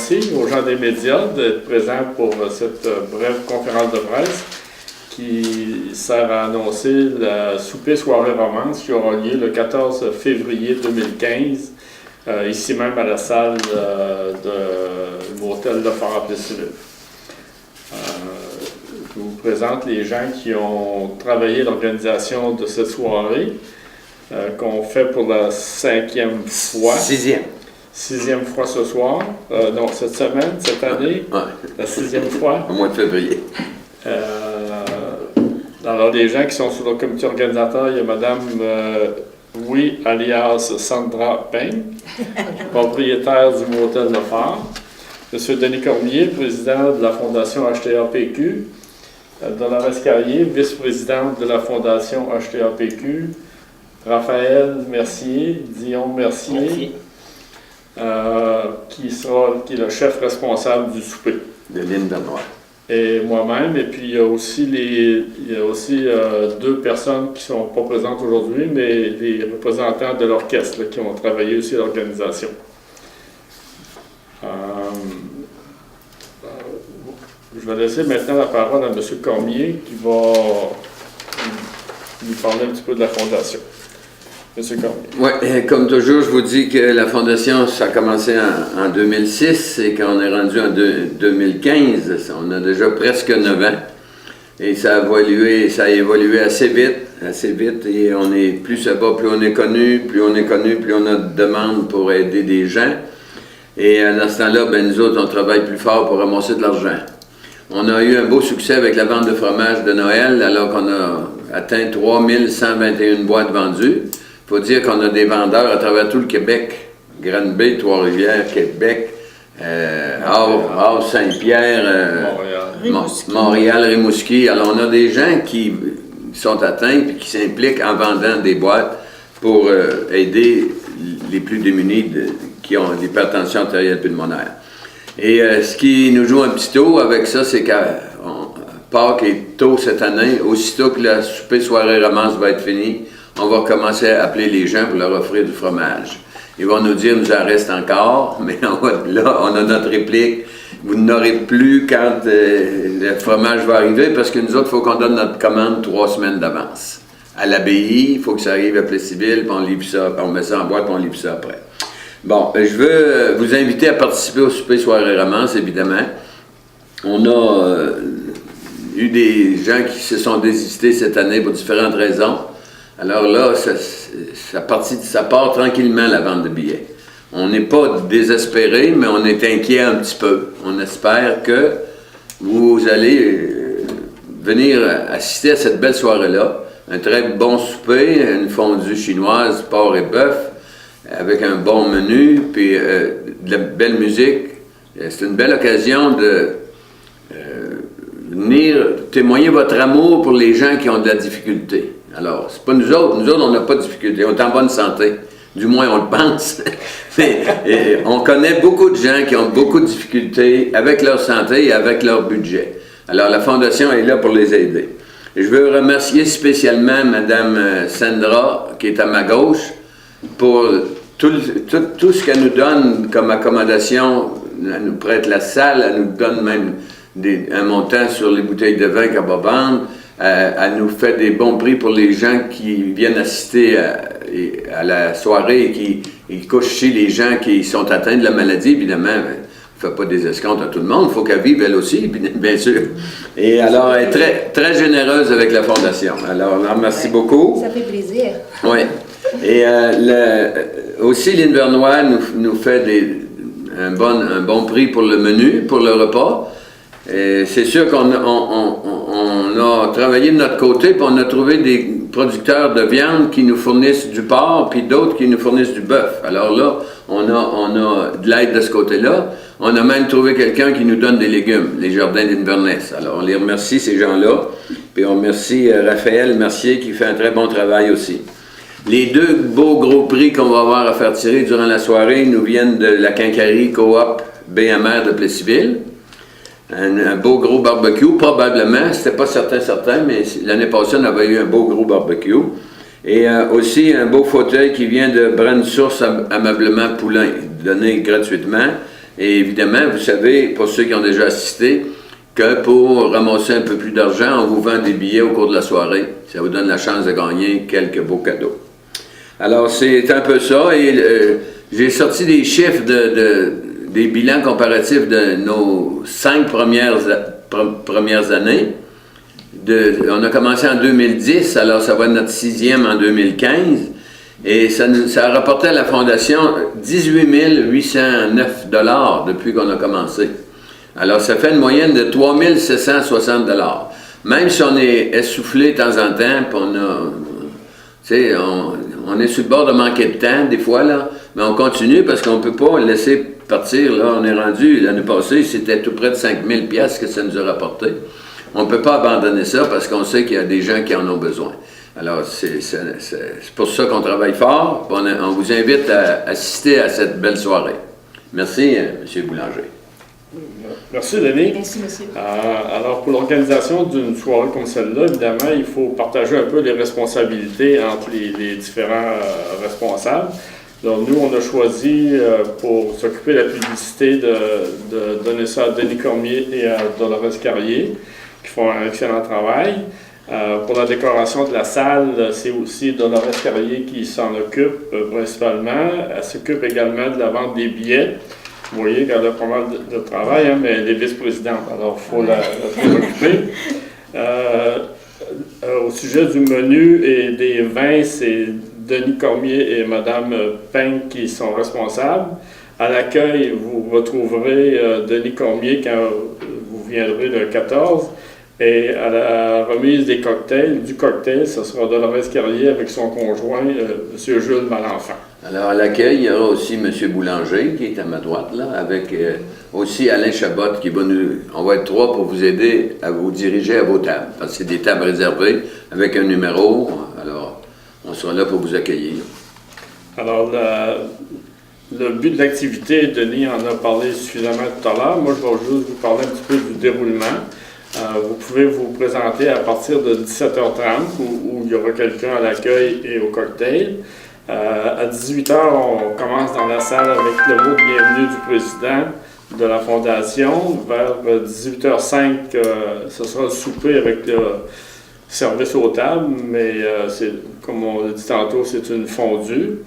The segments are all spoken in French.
merci aux gens des médias d'être présents pour cette brève conférence de presse qui sert à annoncer la souper soirée romance qui aura lieu le 14 février 2015, ici même à la salle de l'hôtel de Fort-en-Plessis-Ville. Je vous présente les gens qui ont travaillé l'organisation de cette soirée, qu'on fait pour la 5e fois. Sixième fois ce soir. Non, cette semaine, cette année, la 6e fois. Au mois de février. Alors, les gens qui sont sur le comité organisateur, il y a Mme Oui, alias Sandra Payne, propriétaire du motel Le Phare. M. Denis Cormier, président de la Fondation HTAPQ. Dolores Carrier, vice-présidente de la Fondation HTAPQ. Raphaël Mercier, Dion Mercier, qui est le chef responsable du souper. De Lynn Benoît. Et moi-même, et puis il y a aussi, deux personnes qui ne sont pas présentes aujourd'hui, mais les représentants de l'orchestre qui ont travaillé aussi à l'organisation. Je vais laisser maintenant la parole à M. Cormier qui va nous parler un petit peu de la Fondation. M. Cormier. Oui, comme toujours, je vous dis que la Fondation, ça a commencé en 2006 et qu'on est rendu en 2015, on a déjà presque 9 ans. Et ça a évolué assez vite et on est, plus ça va, plus on est connu, plus on a de demandes pour aider des gens. Et dans ce temps-là, nous autres, on travaille plus fort pour ramasser de l'argent. On a eu un beau succès avec la vente de fromage de Noël, alors qu'on a atteint 3121 boîtes vendues. Il faut dire qu'on a des vendeurs à travers tout le Québec, Granby, Trois-Rivières, Québec, Havre, Saint-Pierre, Montréal, Rimouski. Alors, on a des gens qui sont atteints et qui s'impliquent en vendant des boîtes pour aider les plus démunis qui ont l'hypertension artérielle pulmonaire. Et ce qui nous joue un petit tôt avec ça, c'est qu'à Pâques est tôt cette année, aussitôt que la souper soirée romance va être finie, on va commencer à appeler les gens pour leur offrir du fromage. Ils vont nous dire, nous en reste encore, mais là, on a notre réplique. Vous n'aurez plus quand le fromage va arriver, parce que nous autres, il faut qu'on donne notre commande 3 semaines d'avance. À l'abbaye, il faut que ça arrive à Plessisville, puis on livre ça, puis on met ça en boîte, puis on livre ça après. Bon, je veux vous inviter à participer au souper soirée romance, évidemment. On a eu des gens qui se sont désistés cette année pour différentes raisons. Alors là, ça part tranquillement, la vente de billets. On n'est pas désespéré, mais on est inquiet un petit peu. On espère que vous allez venir assister à cette belle soirée-là. Un très bon souper, une fondue chinoise, porc et bœuf, avec un bon menu, puis de la belle musique. C'est une belle occasion de venir témoigner votre amour pour les gens qui ont de la difficulté. Alors, c'est pas nous autres, on n'a pas de difficulté, on est en bonne santé. Du moins, on le pense. Mais on connaît beaucoup de gens qui ont beaucoup de difficultés avec leur santé et avec leur budget. Alors, la Fondation est là pour les aider. Je veux remercier spécialement Mme Sandra, qui est à ma gauche, pour tout ce qu'elle nous donne comme accommodation. Elle nous prête la salle, elle nous donne même un montant sur les bouteilles de vin qu'elle va vendre. Elle nous fait des bons prix pour les gens qui viennent assister à la soirée et qui couchent chez les gens qui sont atteints de la maladie, évidemment. Elle ne fait pas des escomptes à tout le monde, il faut qu'elle vive elle aussi, bien sûr. Et alors, elle est très, très généreuse avec la Fondation. Alors, on la remercie beaucoup. Ça fait plaisir. Oui. Et aussi, Lynn Benoît nous fait un bon prix pour le menu, pour le repas. C'est sûr qu'on a travaillé de notre côté, puis on a trouvé des producteurs de viande qui nous fournissent du porc, puis d'autres qui nous fournissent du bœuf. Alors là, on a de l'aide de ce côté-là. On a même trouvé quelqu'un qui nous donne des légumes, les jardins d'Inverness. Alors on les remercie, ces gens-là. Puis on remercie Raphaël Mercier qui fait un très bon travail aussi. Les 2 beaux gros prix qu'on va avoir à faire tirer durant la soirée nous viennent de la quincaillerie Coop BMR de Plessisville. Un beau gros barbecue, probablement, c'était pas certain, mais l'année passée, on avait eu un beau gros barbecue. Et aussi un beau fauteuil qui vient de Brand Source Ameublement Poulain, donné gratuitement. Et évidemment, vous savez, pour ceux qui ont déjà assisté, que pour ramasser un peu plus d'argent, on vous vend des billets au cours de la soirée. Ça vous donne la chance de gagner quelques beaux cadeaux. Alors, c'est un peu ça. Et j'ai sorti des chiffres des bilans comparatifs de nos 5 premières années. On a commencé en 2010, alors ça va être notre 6e en 2015. Et ça a rapporté à la Fondation 18 809 $ depuis qu'on a commencé. Alors, ça fait une moyenne de 3 760 $. Même si on est essoufflé de temps en temps, puis on est sur le bord de manquer de temps, des fois, là, mais on continue parce qu'on ne peut pas laisser partir. Là, on est rendu, l'année passée, c'était tout près de 5 000 $ que ça nous a rapporté. On ne peut pas abandonner ça parce qu'on sait qu'il y a des gens qui en ont besoin. Alors, c'est pour ça qu'on travaille fort. On vous invite à assister à cette belle soirée. Merci, M. Boulanger. Merci, Denis. Merci, monsieur. Alors, pour l'organisation d'une soirée comme celle-là, évidemment, il faut partager un peu les responsabilités entre les différents responsables. Donc, nous, on a choisi, pour s'occuper de la publicité, de donner ça à Denis Cormier et à Dolores Carrier, qui font un excellent travail. Pour la décoration de la salle, c'est aussi Dolores Carrier qui s'en occupe principalement. Elle s'occupe également de la vente des billets. Vous voyez qu'elle a pas mal de travail, hein, mais elle est vice-présidente, alors il faut la occuper. Au sujet du menu et des vins, c'est Denis Cormier et Mme Payne qui sont responsables. À l'accueil, vous retrouverez Denis Cormier quand vous viendrez le 14. Et à la remise du cocktail, ce sera Dolores Carrier avec son conjoint, M. Jules Malenfant. Alors, à l'accueil, il y aura aussi M. Boulanger, qui est à ma droite, là, avec aussi Alain Chabot, on va être 3 pour vous aider à vous diriger à vos tables, parce que c'est des tables réservées avec un numéro. Alors, on sera là pour vous accueillir. Alors, le but de l'activité, Denis en a parlé suffisamment tout à l'heure. Moi, je vais juste vous parler un petit peu du déroulement. Vous pouvez vous présenter à partir de 17h30 où il y aura quelqu'un à l'accueil et au cocktail. À 18h, on commence dans la salle avec le mot de bienvenue du président de la Fondation. Vers 18h05, ce sera le souper avec le service aux tables, mais comme on l'a dit tantôt, c'est une fondue.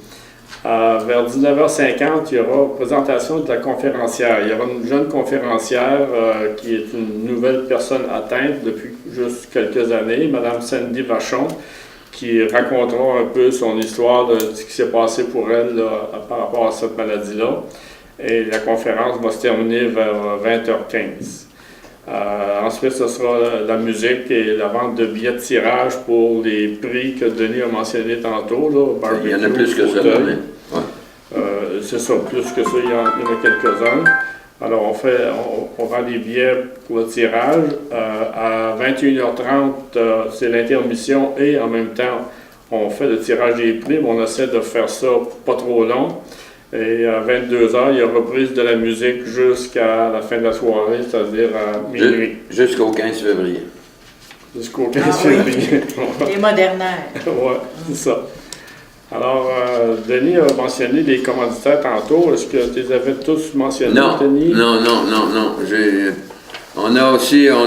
Vers 19h50, il y aura présentation de la conférencière. Il y aura une jeune conférencière qui est une nouvelle personne atteinte depuis juste quelques années, Mme Sandy Vachon, qui racontera un peu son histoire de ce qui s'est passé pour elle là, par rapport à cette maladie-là. Et la conférence va se terminer vers 20h15. Ensuite, ce sera la musique et la vente de billets de tirage pour les prix que Denis a mentionnés tantôt. Là, il y en a plus que ça. C'est ça, plus que ça, il y en a quelques-uns. Alors, on vend des billets pour le tirage. À 21h30, c'est l'intermission et en même temps, on fait le tirage des prix, mais on essaie de faire ça pas trop long. Et à 22h, il y a reprise de la musique jusqu'à la fin de la soirée, c'est-à-dire à minuit. Jusqu'au 15 février. Jusqu'au 15 février. Les modernaires. Oui, c'est ça. Alors, Denis a mentionné les commanditaires tantôt. Est-ce que tu les avais tous mentionnés, Denis? Non. On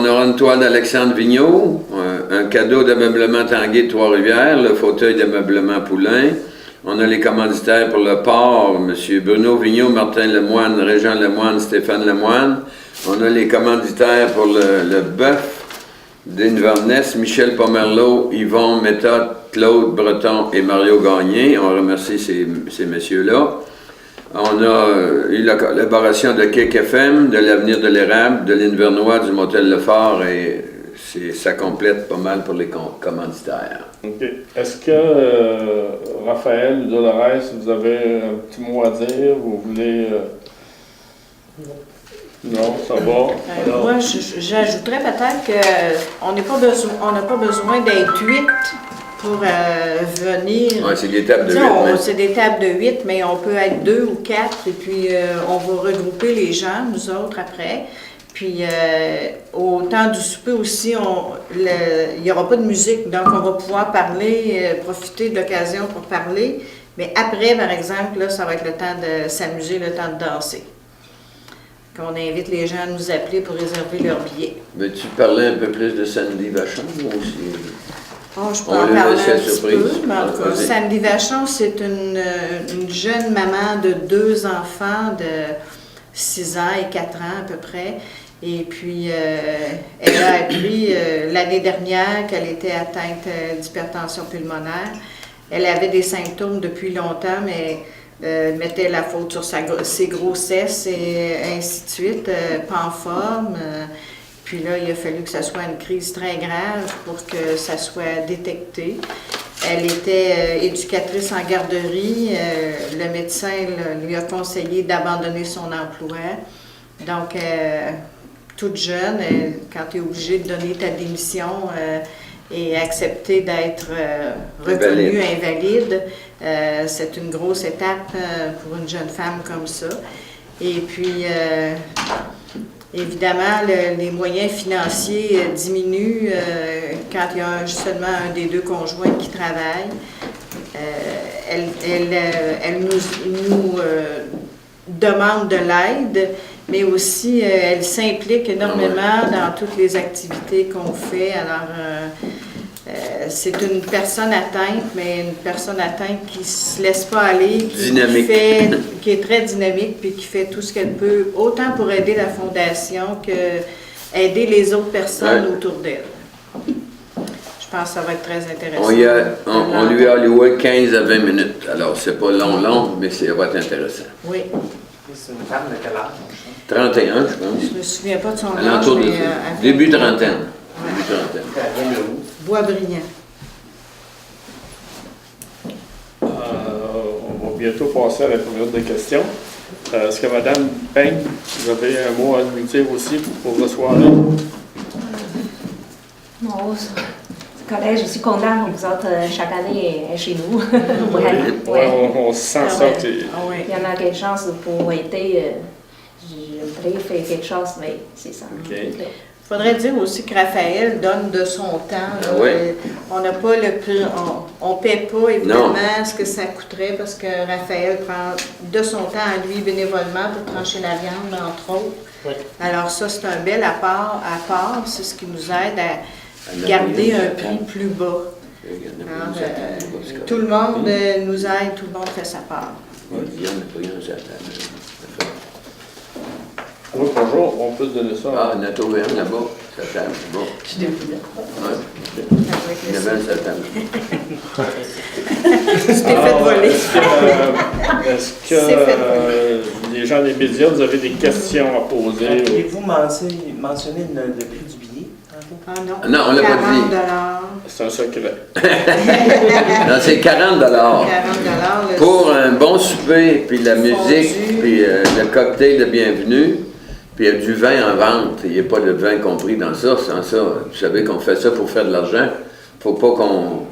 aura une toile d'Alexandre Vigneault, un cadeau d'ameublement Tanguay de Trois-Rivières, le fauteuil d'ameublement Poulain. On a les commanditaires pour le port, M. Bruno Vigneault, Martin Lemoine, Régent Lemoine, Stéphane Lemoine. On a les commanditaires pour le bœuf d'Inverness, Michel Pomerleau, Yvon Méthode, Claude Breton et Mario Gagné. On remercie ces messieurs-là. On a eu la collaboration de Kick FM, de l'Avenir de l'Érable, de l'Invernois, du Motel Lefort, et ça complète pas mal pour les commanditaires. OK. Est-ce que Raphaël ou Dolores, vous avez un petit mot à dire? Vous voulez... Non, ça va. Alors... Moi, j'ajouterais peut-être qu'on n'a pas besoin d'être 8 pour venir. Oui, c'est des tables de 8. C'est des tables de 8, mais on peut être 2 ou 4, et puis on va regrouper les gens, nous autres, après. Puis au temps du souper aussi, il n'y aura pas de musique, donc on va pouvoir parler, profiter de l'occasion pour parler. Mais après, par exemple, là, ça va être le temps de s'amuser, le temps de danser. qu'on invite les gens à nous appeler pour réserver leur billet. Veux-tu parler un peu plus de Sandy Vachon aussi? Oh, je peux On en le parler laisse à un petit surprise. peu, mais en tout cas, Vas-y. Sandy Vachon, c'est une jeune maman de 2 enfants de 6 ans et 4 ans à peu près. Et puis, elle a appris l'année dernière qu'elle était atteinte d'hypertension pulmonaire. Elle avait des symptômes depuis longtemps, mais mettait la faute sur ses grossesses et ainsi de suite, pas en forme. Puis là, il a fallu que ça soit une crise très grave pour que ça soit détecté. Elle était éducatrice en garderie. Le médecin lui a conseillé d'abandonner son emploi. Donc, toute jeune, quand tu es obligé de donner ta démission et accepter d'être reconnue invalide, c'est une grosse étape pour une jeune femme comme ça. Et puis, évidemment, les moyens financiers diminuent quand il y a seulement un des 2 conjoints qui travaille. Elle nous demande de l'aide, mais aussi elle s'implique énormément dans toutes les activités qu'on fait. Alors, c'est une personne atteinte, mais une personne atteinte qui ne se laisse pas aller, qui est très dynamique, puis qui fait tout ce qu'elle peut, autant pour aider la Fondation que aider les autres personnes autour d'elle. Je pense que ça va être très intéressant. On lui a alloué 15 à 20 minutes. Alors, c'est pas long, mais ça va être intéressant. Oui. C'est une femme de quel âge? 31, je pense. Je me souviens pas de son âge. Alentour de début trentaine. Début trentaine. Elle vient de où? Boisbriand. On va bientôt passer à la période de questions. Est-ce que Mme Payne, vous avez un mot à nous dire aussi pour la soirée? Non, le collège, je suis contente. Vous autres, chaque année, est chez nous. On sent ça. Il y en a quelque chose pour aider. Je voudrais faire quelque chose, mais c'est ça. Okay. Il faudrait dire aussi que Raphaël donne de son temps. On n'a pas le prix, on ne paie pas évidemment ce que ça coûterait parce que Raphaël prend de son temps à lui bénévolement pour trancher la viande, entre autres. Oui. Alors ça, c'est un bel apport, c'est ce qui nous aide à garder un prix plus bas. Alors, tout le monde nous aide, tout le monde fait sa part. Oui, bonjour, on peut se donner ça. Ah, on a trouvé un là-bas, sa table, bon. Je te dis. Il y avait un sa table. Tu t'es fait voler. Est-ce que les gens des médias, vous avez des questions à poser? Pouvez-vous mentionner le prix du billet? Ah non, Non, on l'a pas dit. 40 C'est un secret. Non, c'est 40 $40 pour un bon souper, puis la musique, puis le cocktail de bienvenue, puis il y a du vin en vente. Il n'y a pas de vin compris dans ça. Sans ça, vous savez qu'on fait ça pour faire de l'argent. Faut qu'on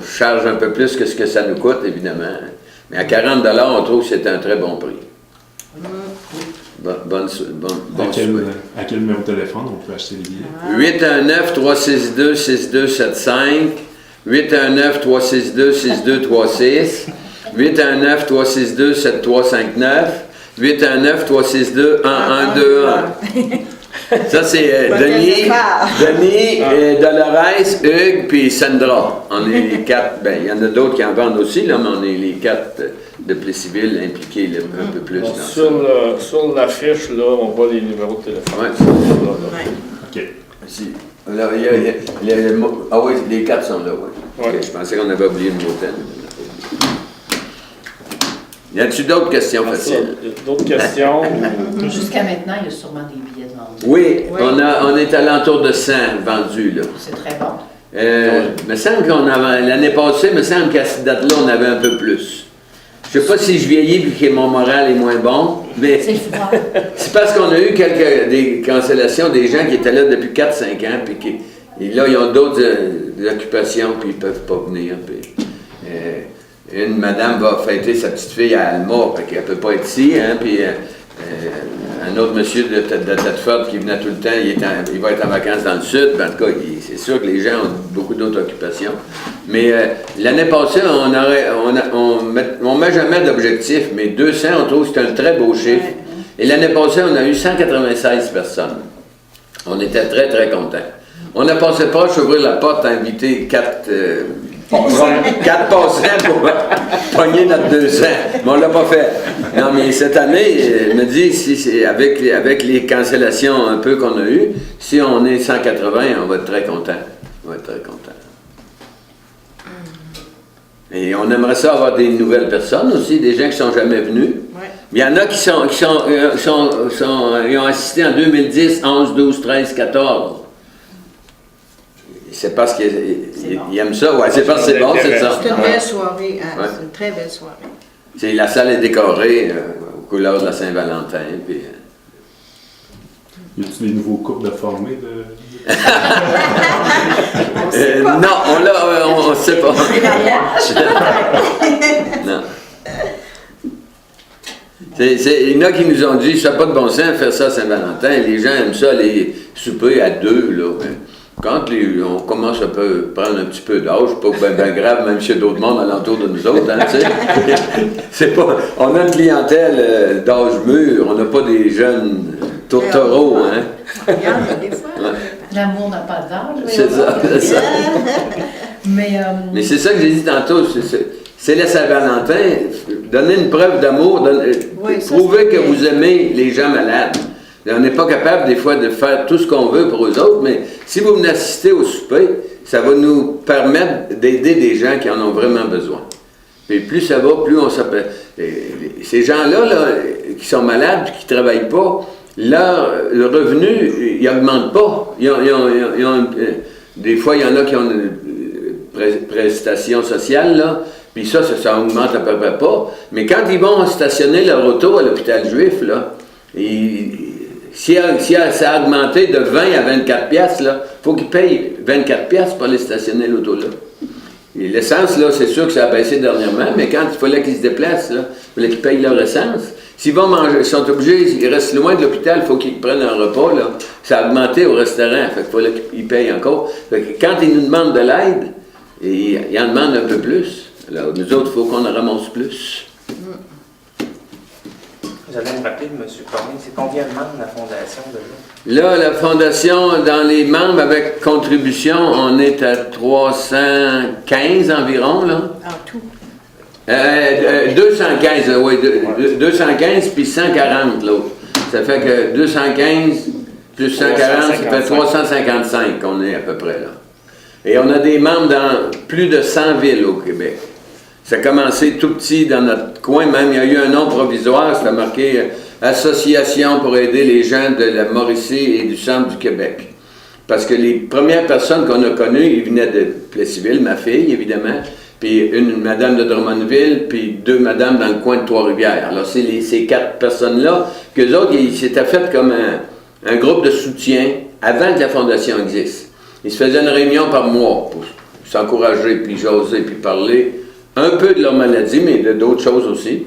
charge un peu plus que ce que ça nous coûte, évidemment. Mais à 40 on trouve que c'est un très bon prix. Bon souper. À quel numéro de téléphone on peut acheter les billets? 819-362-6275, 819-362-6236, 819-362-7359, 819-362-1121. Ça, c'est Denis, Dolores, Hugues, puis Sandra. On est les 4. Ben, il y en a d'autres qui en vendent aussi, là, mais on est les 4 de Plessisville impliqués un peu plus Bon, dans ça. sur l'affiche, là, on voit les numéros de téléphone. Ouais. OK. Si. Là, oui, les 4 sont là, oui. Ouais. Je pensais qu'on avait oublié le motel. Y a-t-il d'autres questions faciles? D'autres questions? Jusqu'à maintenant, il y a sûrement des billets vendus. Oui, on est à l'entour de 100 vendus, là. C'est très bon. Me semble qu'on avait, l'année passée, me semble qu'à cette date-là, on avait un peu plus. Je sais pas si je vieillis puis que mon moral est moins bon, mais C'est froid. c'est parce qu'on a eu des cancellations, des gens qui étaient là depuis 4-5 ans, puis et là, ils ont d'autres occupations, puis ils peuvent pas venir. Puis, une madame va fêter sa petite fille à Alma, fait qu'elle peut pas être ici, hein, puis un autre monsieur de Thetford qui venait tout le temps, il va être en vacances dans le sud, ben, en tout cas, c'est sûr que les gens ont beaucoup d'autres occupations. Mais l'année passée, on met jamais d'objectif, mais 200, on trouve que c'est un très beau chiffre. Et l'année passée, on a eu 196 personnes. On était très, très contents. On a passé proche d'ouvrir la porte à inviter 4 passants pour pogner notre 200. Mais on ne l'a pas fait. Non, mais cette année, je me dis, si avec les cancellations un peu qu'on a eues, si on est 180, on va être très contents. On va être très contents. Et on aimerait ça avoir des nouvelles personnes aussi, des gens qui ne sont jamais venus. Ouais. Il y en a qui ont assisté en 2010, 11, 12, 13, 14. C'est parce qu'ils aiment ça. Ouais, c'est parce que c'est bon, c'est ça. C'est une belle soirée. Hein? Ouais. C'est une très belle soirée. La salle est décorée aux couleurs de la Saint-Valentin. Puis, Y a-t-il des nouveaux couples de formés de... non, on ne sait pas. Non. Il y en a qui nous ont dit, ça n'a pas de bon sens faire ça à Saint-Valentin. Les gens aiment ça, aller souper à deux, là. Quand on commence à prendre un petit peu d'âge, pas bien grave, même s'il y a d'autres mondes alentour de nous autres, hein, tu sais. C'est pas, on a une clientèle d'âge mûr, on n'a pas des jeunes tourtereaux, hein. Il y en a des fois. Ouais. L'amour n'a pas d'âge. C'est ça, c'est ça. Mais Mais c'est ça que j'ai dit tantôt, c'est la Saint-Valentin, donner une preuve d'amour, Oui, ça, prouver c'est que bien. vous aimez les gens malades. On n'est pas capable des fois de faire tout ce qu'on veut pour eux autres, mais si vous venez assister au souper, ça va nous permettre d'aider des gens qui en ont vraiment besoin. Et plus ça va, plus on s'appelle. Ces gens-là, là, qui sont malades, qui ne travaillent pas, le revenu, il n'augmente pas. Des fois, il y en a qui ont une prestation sociale, là, puis ça augmente à peu près pas. Mais quand ils vont stationner leur auto à l'hôpital juif, là, si ça a augmenté de 20 à 24 piastres, il faut qu'ils payent 24 piastres pour aller stationner l'auto là. Et l'essence, là, c'est sûr que ça a baissé dernièrement, mais quand il fallait qu'ils se déplacent, là, il fallait qu'ils payent leur essence. S'ils vont manger, ils sont obligés, ils restent loin de l'hôpital, il faut qu'ils prennent un repas, là. Ça a augmenté au restaurant, fait qu'il fallait qu'ils payent encore. Fait que quand ils nous demandent de l'aide, ils en demandent un peu plus. Alors, nous autres, il faut qu'on en ramasse plus. Vous allez me rappeler, M. Cormier, c'est combien de membres la fondation déjà? Là, la fondation, dans les membres avec contribution, on est à 315 environ, là. En tout. 215, oui, 215 puis 140 l'autre. Ça fait que 215 plus 140, ça fait 355 qu'on est à peu près là. Et on a des membres dans plus de 100 villes au Québec. Ça a commencé tout petit dans notre coin, même il y a eu un nom provisoire, c'était marqué Association pour aider les gens de la Mauricie et du centre du Québec. Parce que les premières personnes qu'on a connues, ils venaient de Plessisville, ma fille évidemment, puis une madame de Drummondville, puis 2 madames dans le coin de Trois-Rivières. Alors c'est ces 4 personnes-là, qu'eux autres, ils s'étaient fait comme un groupe de soutien avant que la fondation existe. Ils se faisaient une réunion par mois pour s'encourager, puis jaser, puis parler un peu de leur maladie, mais d'autres choses aussi.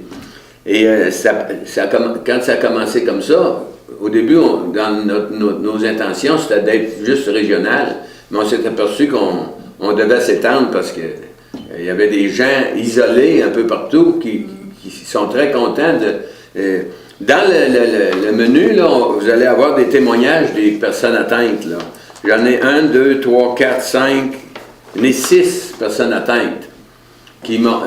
Et quand ça a commencé comme ça, au début, dans nos intentions, c'était d'être juste régional, mais on s'est aperçu qu'on devait s'étendre parce que il y avait des gens isolés un peu partout qui sont très contents de... dans le menu, là, vous allez avoir des témoignages des personnes atteintes, là. J'en ai 1, 2, 3, 4, 5, j'en ai 6 personnes atteintes qui m'ont...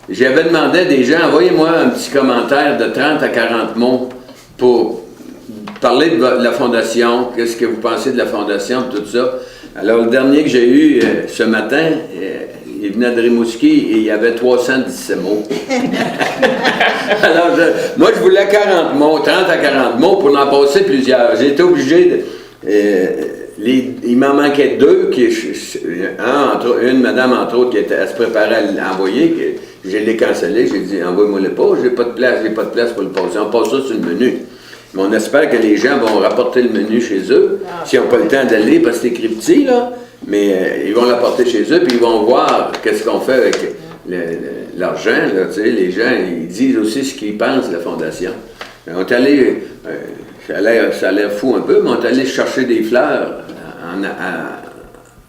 J'avais demandé à des gens, envoyez-moi un petit commentaire de 30 à 40 mots pour parler de la Fondation, qu'est-ce que vous pensez de la Fondation, tout ça. Alors, le dernier que j'ai eu ce matin, il venait de Rimouski et il y avait 317 mots. Alors, moi, je voulais 40 mots, 30 à 40 mots pour en passer plusieurs. J'ai été obligé de... il m'en manquait 2, une madame entre autres qui elle se préparait à l'envoyer, je l'ai cancellé, j'ai dit envoie-moi-le pas, j'ai pas de place pour le passer, on passe ça sur le menu. Mais on espère que les gens vont rapporter le menu chez eux, s'ils n'ont pas le temps d'aller parce que c'est écrit petit, là, mais ils vont l'apporter chez eux, puis ils vont voir qu'est-ce qu'on fait avec l'argent, là, tu sais, les gens, ils disent aussi ce qu'ils pensent de la Fondation. On est allé, ça a l'air fou un peu, mais on est allé chercher des fleurs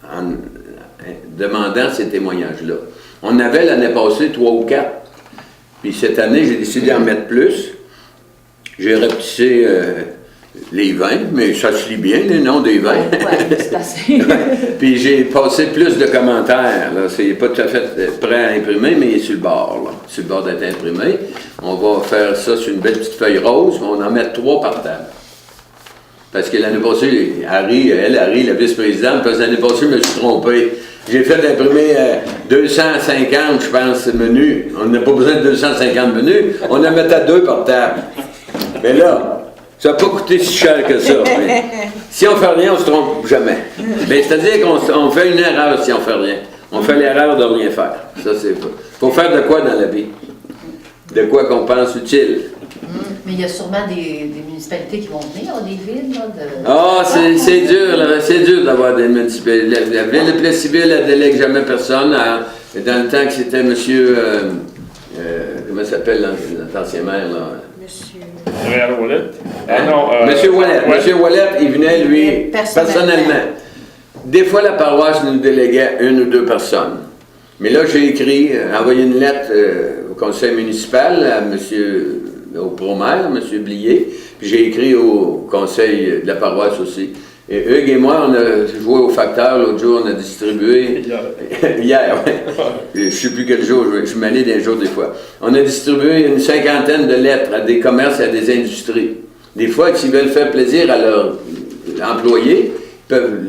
en demandant ces témoignages-là. On avait l'année passée 3 ou 4. Puis cette année, j'ai décidé d'en mettre plus. J'ai rapetissé les vins, mais ça se lit bien, les noms des vins. Ouais, c'est assez. Puis j'ai passé plus de commentaires. Là. C'est pas tout à fait prêt à imprimer, mais il est sur le bord. Là. Sur le bord d'être imprimé. On va faire ça sur une belle petite feuille rose. On en met 3 par table. Parce que l'année passée, Harry, la vice-présidente, parce que l'année passée, je me suis trompé. J'ai fait imprimer 250, je pense, menus. On n'a pas besoin de 250 menus. On en mettait 2 par table. Mais là, ça n'a pas coûté si cher que ça. Mais si on fait rien, on ne se trompe jamais. Mais c'est-à-dire qu'on fait une erreur si on fait rien. On fait l'erreur de rien faire. Ça, c'est pas. Faut faire de quoi dans la vie? De quoi qu'on pense utile. Mais il y a sûrement des municipalités qui vont venir, des villes, là, de... Ah, c'est dur, là. C'est dur d'avoir des municipalités. La ville de Plessisville, elle délègue jamais personne. Dans le temps que c'était monsieur... comment s'appelle l'ancien maire, là? Monsieur. Réal Wallet. Hein? Non, Monsieur Wallet. Monsieur Wallet, il venait, lui, personnellement. Des fois, la paroisse nous déléguait 1 ou 2 personnes. Mais là, j'ai écrit, envoyé une lettre au conseil municipal, au promaire, M. Blier, puis j'ai écrit au conseil de la paroisse aussi. Et Hugues et moi, on a joué au facteur l'autre jour, on a distribué... Hier, oui. Je ne sais plus quel jour, je suis mêlé d'un jour des fois. On a distribué une 50aine de lettres à des commerces et à des industries. Des fois, s'ils veulent faire plaisir à leurs employés, ils peuvent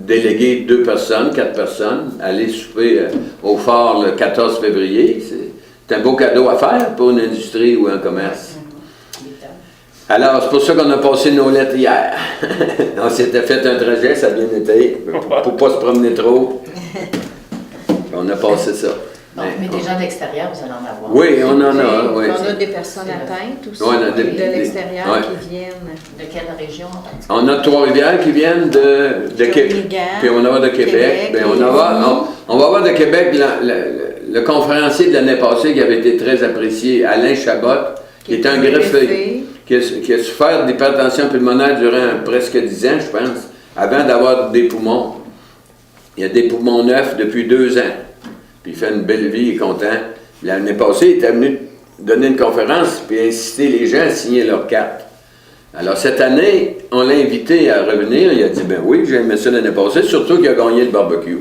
déléguer 2 personnes, 4 personnes, aller souper au phare le 14 février. C'est un beau cadeau à faire pour une industrie ou un commerce. Alors, c'est pour ça qu'on a passé nos lettres hier. On s'était fait un trajet, ça a bien été, pour ne pas se promener trop. On a passé ça. Donc, mais des gens de l'extérieur, vous allez en avoir. Oui, on en a. Oui. On a des personnes atteintes aussi, Ouais, on a de l'extérieur ouais. qui viennent. De quelle région? On a Trois-Rivières qui viennent de Québec. Puis on va avoir de Québec. Bien, on va avoir de Québec le conférencier de l'année passée qui avait été très apprécié, Alain Chabot, qui est un greffé. Qui a souffert d'hypertension pulmonaire durant presque 10 ans, je pense, avant d'avoir des poumons. Il a des poumons neufs depuis 2 ans. Puis il fait une belle vie, il est content. L'année passée, il était venu donner une conférence puis inciter les gens à signer leur carte. Alors cette année, on l'a invité à revenir. Il a dit, ben oui, j'ai aimé ça l'année passée, surtout qu'il a gagné le barbecue.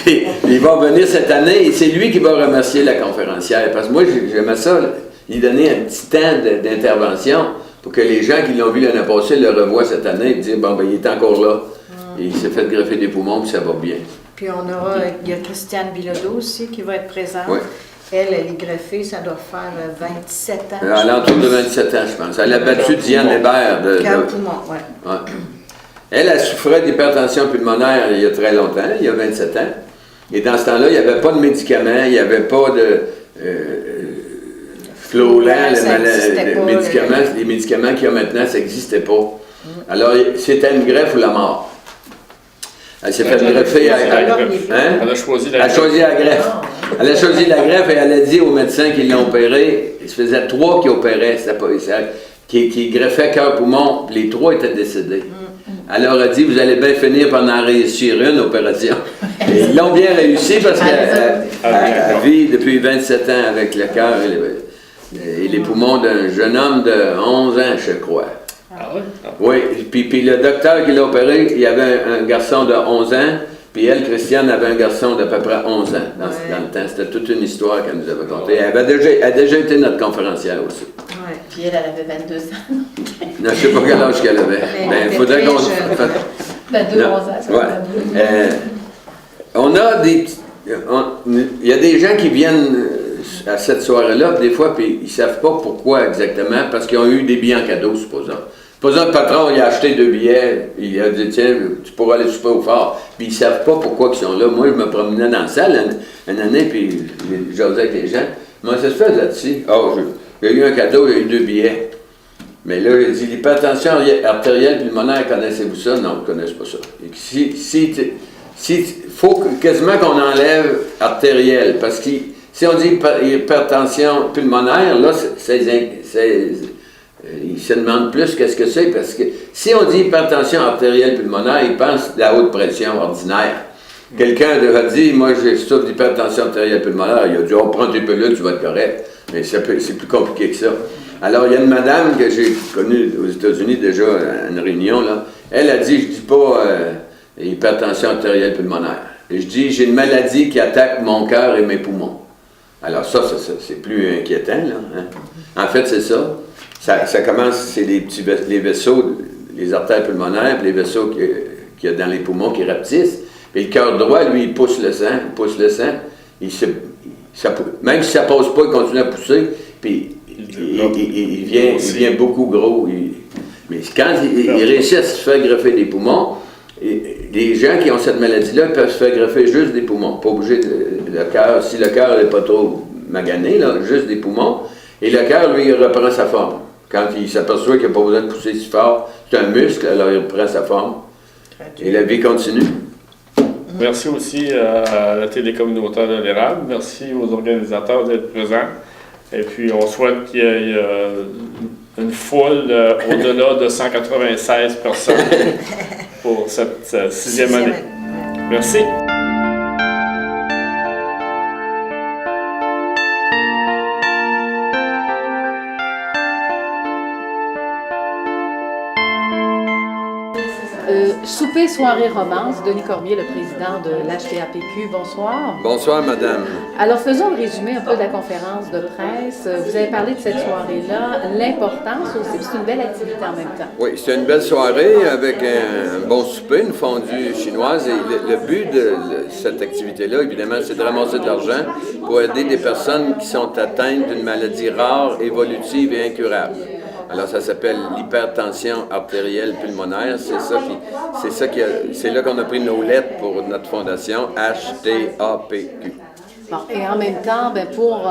Puis il va revenir cette année et c'est lui qui va remercier la conférencière. Parce que moi, j'aimais ça. Il donnait un petit temps d'intervention pour que les gens qui l'ont vu l'année passée le revoient cette année et disent, bon, ben, il est encore là. Et il s'est fait greffer des poumons, puis ça va bien. Puis il y a Christiane Bilodeau aussi qui va être présente. Oui. Elle est greffée, ça doit faire 27 ans. À l'entour de 27 ans, je pense. Elle a battu Diane Hébert. Cœur poumon, oui. Ouais. Elle souffrait d'hypertension pulmonaire il y a très longtemps, il y a 27 ans. Et dans ce temps-là, il n'y avait pas de médicaments, il n'y avait pas de... Flolan, les médicaments qu'il y a maintenant, ça n'existait pas. Alors, c'était une greffe ou la mort. Elle s'est fait greffer à... Elle a choisi la greffe. Elle a choisi la greffe et elle a dit aux médecins qui l'ont opérée, il se faisait 3 qui opéraient, qui greffaient cœur-poumon, les 3 étaient décédés. Elle leur a dit, vous allez bien finir par en réussir une opération. Et ils l'ont bien réussi parce qu'elle vit depuis 27 ans avec le cœur et les poumons d'un jeune homme de 11 ans, je crois. Ah oui? Oui, puis le docteur qui l'a opéré, il y avait un garçon de 11 ans, puis elle, Christiane, avait un garçon d'à peu près 11 ans dans le temps. C'était toute une histoire qu'elle nous avait contée. Elle a déjà été notre conférencière aussi. Ouais. Puis elle avait 22 ans. Non, je ne sais pas quel âge qu'elle avait. Il faudrait qu'on... 22, 11 ans, ça ouais. On a des... Il y a des gens qui viennent à cette soirée-là, des fois, puis ils ne savent pas pourquoi exactement, parce qu'ils ont eu des billets en cadeau, supposons. Supposons le patron, il a acheté 2 billets, il a dit, tiens, tu pourras aller souper au phare. Puis ils ne savent pas pourquoi ils sont là. Moi, je me promenais dans la salle une année, puis j'osais avec les gens. Comment ça se fait là-dessus? Oh, il y a eu un cadeau, il y a eu 2 billets. Mais là, il dit, l'hypertension artérielle pulmonaire, connaissez-vous ça? Non, ils ne connaissent pas ça. Il faut quasiment qu'on enlève artérielle, parce que si on dit hypertension pulmonaire, là, ils se demandent plus qu'est-ce que c'est, parce que si on dit hypertension artérielle pulmonaire, ils pensent à la haute pression ordinaire. Quelqu'un a dit, moi, j'ai souffre d'hypertension artérielle pulmonaire, il a dit, on prend tes pilules, tu vas être correct. Mais c'est plus compliqué que ça. Alors, il y a une madame que j'ai connue aux États-Unis déjà à une réunion, là. Elle a dit, je dis pas hypertension artérielle pulmonaire. Et je dis, j'ai une maladie qui attaque mon cœur et mes poumons. Alors ça c'est plus inquiétant, là. Hein? En fait, c'est ça. Ça commence, c'est les vaisseaux, les artères pulmonaires, puis les vaisseaux qu'il y a dans les poumons qui rapetissent. Puis le cœur droit, lui, il pousse le sang. Même si ça ne passe pas, il continue à pousser, puis il devient beaucoup gros. Mais quand il réussit à se faire greffer des poumons, les gens qui ont cette maladie-là peuvent se faire greffer juste des poumons. Pas obligé le cœur, si le cœur n'est pas trop magané, là, juste des poumons. Et le cœur, lui, il reprend sa forme. Quand il s'aperçoit qu'il n'a pas besoin de pousser si fort, c'est un muscle, alors il reprend sa forme. Et la vie continue. Merci aussi à la télé communautaire de l'Érable. Merci aux organisateurs d'être présents. Et puis, on souhaite qu'il y ait une foule au-delà de 196 personnes pour cette 6e année. Merci. Souper, soirée, romance. Denis Cormier, le président de l'HTAPQ, bonsoir. Bonsoir, madame. Alors, faisons le résumé un peu de la conférence de presse. Vous avez parlé de cette soirée-là, l'importance aussi, c'est une belle activité en même temps. Oui, c'est une belle soirée avec un bon souper, une fondue chinoise. Et le but de cette activité-là, évidemment, c'est de ramasser de l'argent pour aider des personnes qui sont atteintes d'une maladie rare, évolutive et incurable. Alors, ça s'appelle l'hypertension artérielle pulmonaire. C'est là qu'on a pris nos lettres pour notre fondation, HTAPQ. Bon, et en même temps, pour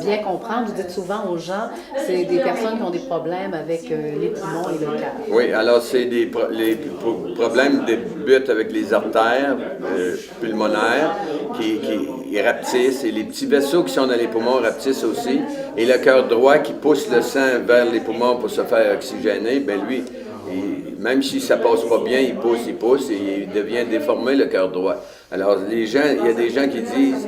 bien comprendre, vous dites souvent aux gens, c'est des personnes qui ont des problèmes avec les poumons et le cœur. Oui, alors c'est les problèmes débutent avec les artères pulmonaires qui rapetissent, et les petits vaisseaux qui sont dans les poumons rapetissent aussi, et le cœur droit qui pousse le sang vers les poumons pour se faire oxygéner, bien lui, même si ça passe pas bien, il pousse, et il devient déformé, le cœur droit. Alors, il y a des gens qui disent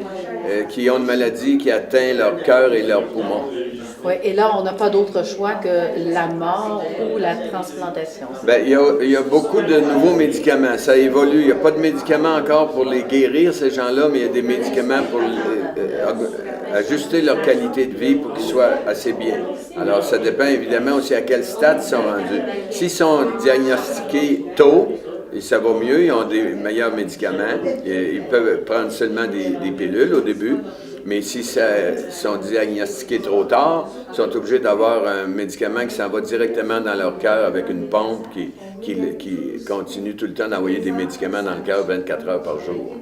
qu'ils ont une maladie qui atteint leur cœur et leurs poumons. Oui, et là, on n'a pas d'autre choix que la mort ou la transplantation. Bien, il y a beaucoup de nouveaux médicaments. Ça évolue. Il n'y a pas de médicaments encore pour les guérir, ces gens-là, mais il y a des médicaments pour ajuster leur qualité de vie pour qu'ils soient assez bien. Alors, ça dépend évidemment aussi à quel stade ils sont rendus. S'ils sont diagnostiqués tôt, et ça va mieux, ils ont des meilleurs médicaments. Ils peuvent prendre seulement des pilules au début, mais si ils sont diagnostiqués trop tard, ils sont obligés d'avoir un médicament qui s'en va directement dans leur cœur avec une pompe qui continue tout le temps d'envoyer des médicaments dans le cœur 24 heures par jour.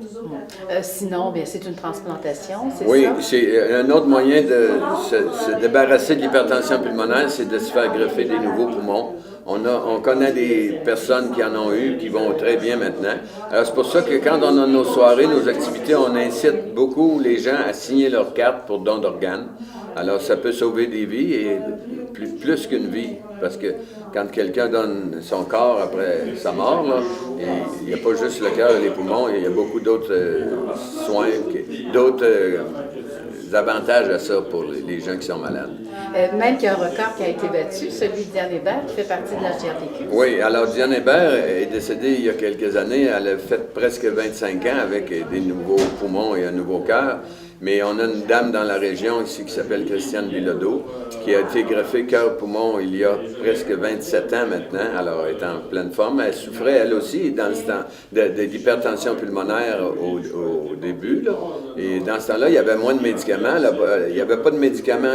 Sinon, bien, c'est une transplantation, c'est ça? Oui, c'est un autre moyen de se débarrasser de l'hypertension pulmonaire, c'est de se faire greffer des nouveaux poumons. On connaît des personnes qui en ont eu, qui vont très bien maintenant. Alors, c'est pour ça que quand on a nos soirées, nos activités, on incite beaucoup les gens à signer leur carte pour don d'organes. Alors, ça peut sauver des vies, et plus qu'une vie, parce que quand quelqu'un donne son corps après sa mort, là, il n'y a pas juste le cœur et les poumons, il y a beaucoup d'autres soins, d'autres avantages à ça pour les gens qui sont malades. Même qu'il y a un record qui a été battu, celui de Diane Hébert, qui fait partie de la HTAPQ. Oui, alors Diane Hébert est décédée il y a quelques années. Elle a fait presque 25 ans avec des nouveaux poumons et un nouveau cœur. Mais on a une dame dans la région ici qui s'appelle Christiane Bilodeau, qui a été greffée cœur-poumon il y a presque 27 ans maintenant. Alors, elle est en pleine forme. Elle souffrait, elle aussi, dans ce temps, d'hypertension pulmonaire au début. Là. Et dans ce temps-là, il y avait moins de médicaments. Il n'y avait pas de médicaments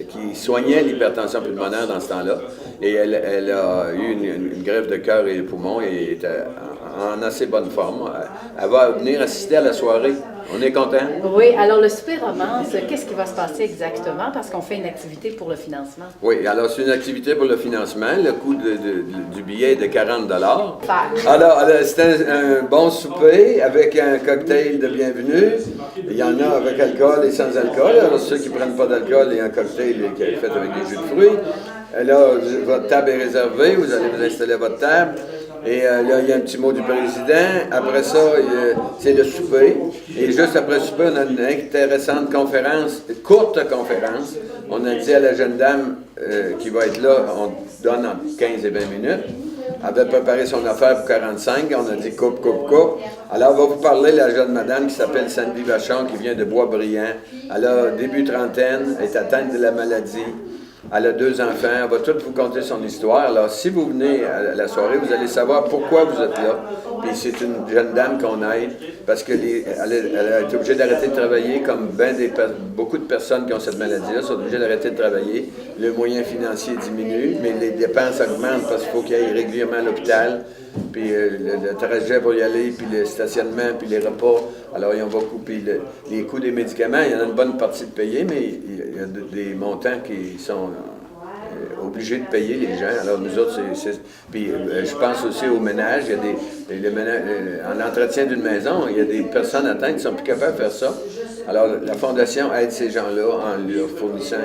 qui soignaient l'hypertension pulmonaire dans ce temps-là. Et elle a eu une greffe de cœur et de poumons et est en assez bonne forme. Elle va venir assister à la soirée. On est content? Oui, alors le Super Romance, qu'est-ce qui va se passer exactement? Parce qu'on fait une activité pour le financement. Oui, alors c'est une activité pour le financement. Le coût du billet est de 40 $. Faire. Alors, c'est un bon souper avec un cocktail de bienvenue. Il y en a avec alcool et sans alcool. Alors, ceux qui ne prennent pas d'alcool, il y a un cocktail qui est fait avec des jus de fruits. Là, votre table est réservée. Vous allez vous installer à votre table. Et là, il y a un petit mot du président. Après ça, c'est le souper. Et juste après le souper, on a une intéressante conférence, une courte conférence. On a dit à la jeune dame qui va être là, on donne entre 15 et 20 minutes. Elle avait préparé son affaire pour 45. On a dit coupe. Alors, on va vous parler de la jeune madame qui s'appelle Sandy Vachon, qui vient de Boisbriand. Elle a début trentaine, elle est atteinte de la maladie. Elle a 2 enfants. Elle va tout vous conter son histoire. Alors, si vous venez à la soirée, vous allez savoir pourquoi vous êtes là. Puis c'est une jeune dame qu'on aide parce qu'elle a été obligée d'arrêter de travailler, comme beaucoup de personnes qui ont cette maladie-là sont obligées d'arrêter de travailler. Le moyen financier diminue, mais les dépenses augmentent parce qu'il faut qu'il aille régulièrement à l'hôpital. Puis le trajet pour y aller, puis le stationnement, puis les repas. Alors, ils ont beaucoup. Puis les coûts des médicaments, il y en a une bonne partie de payer, mais il y a des montants qui sont obligés de payer les gens. Alors, nous autres, puis je pense aussi au ménage. Il y a en entretien d'une maison, il y a des personnes atteintes qui sont plus capables de faire ça. Alors, la Fondation aide ces gens-là en leur fournissant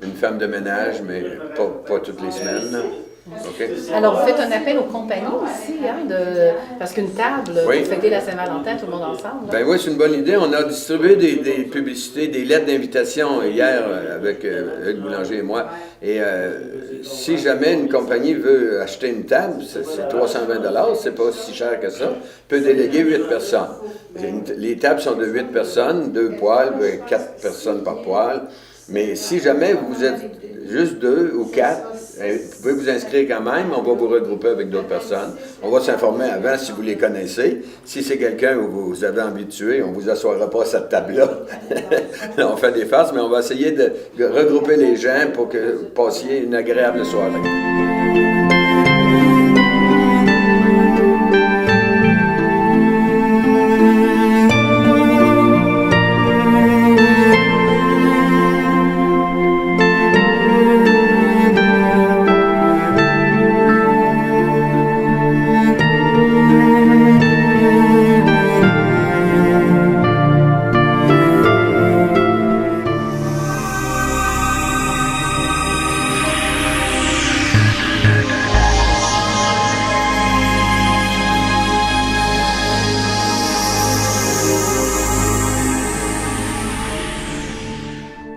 une femme de ménage, mais pas toutes les semaines, là. Okay. Alors, vous faites un appel aux compagnies aussi, hein, parce qu'une table, oui. Vous fêtez la Saint-Valentin, tout le monde ensemble. Là. Ben oui, c'est une bonne idée. On a distribué des publicités, des lettres d'invitation hier avec Hugues Boulanger et moi. Et si jamais une compagnie veut acheter une table, c'est 320 $, c'est pas si cher que ça, peut déléguer 8 personnes. Les tables sont de 8 personnes, 2 poêles, 4 personnes par poêle. Mais si jamais vous êtes juste 2 ou 4, vous pouvez vous inscrire quand même, on va vous regrouper avec d'autres personnes. On va s'informer avant si vous les connaissez. Si c'est quelqu'un où vous avez envie de tuer, on ne vous assoira pas à cette table-là. On fait des farces, mais on va essayer de regrouper les gens pour que vous passiez une agréable soirée.